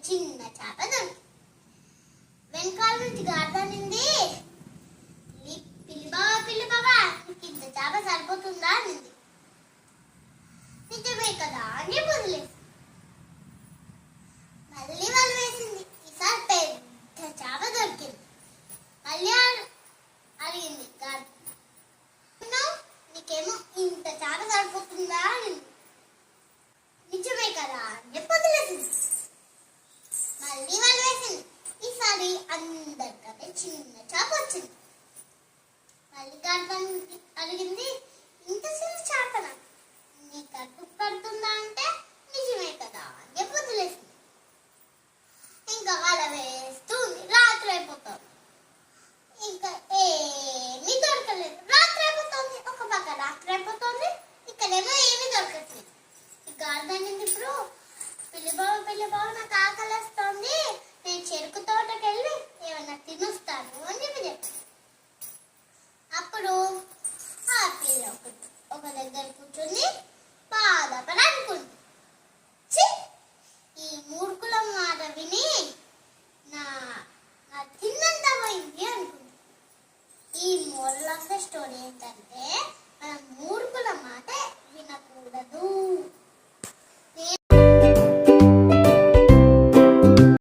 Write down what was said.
చిన్న చేప దొరికింది. వెనకాల నుంచి గార్డనింది, పిల్లి బాబా నీకు ఇంత చేప సరిపోతుందా అనింది. నిజమే కదా అని వదిలేసి మళ్ళీ వాళ్ళు వేసింది. ఈసారి పెద్ద చేప దొరికింది. మళ్ళీ అడిగింది నీకేమో ఇంత చేప సరిపోతుందా అని. నిజమే కదా అని వదిలేసింది. మళ్ళీ వాళ్ళు వేసింది. ఈసారి అందరికంటే చిన్న చేప వచ్చింది. మళ్ళీ గార్డెన్ అడిగింది, ఇంత చిన్న చేపన నీ కడుపు కడుతుందా అంటే నిజమే కదా అని వదిలేసింది. ఇంకా వాళ్ళ వేస్తుంది. రాత్రి అయిపోతుంది. ఇంకా ఏమీ దొరకలేదు. రాత్రి అయిపోతుంది. ఒక పక్క రాత్రి అయిపోతుంది, ఇక్కడేమో ఏమీ దొరకట్లేదు. ఈ గార్డెన్ ఇప్పుడు పిల్లి బాబు నాకు ఆకలిస్తుంది, నేను చెరుకు తోటకి వెళ్ళి ఏమన్నా తినొస్తాను అని చెప్పి. అప్పుడు ఆ పిల్ల ఒక దగ్గర కూర్చొని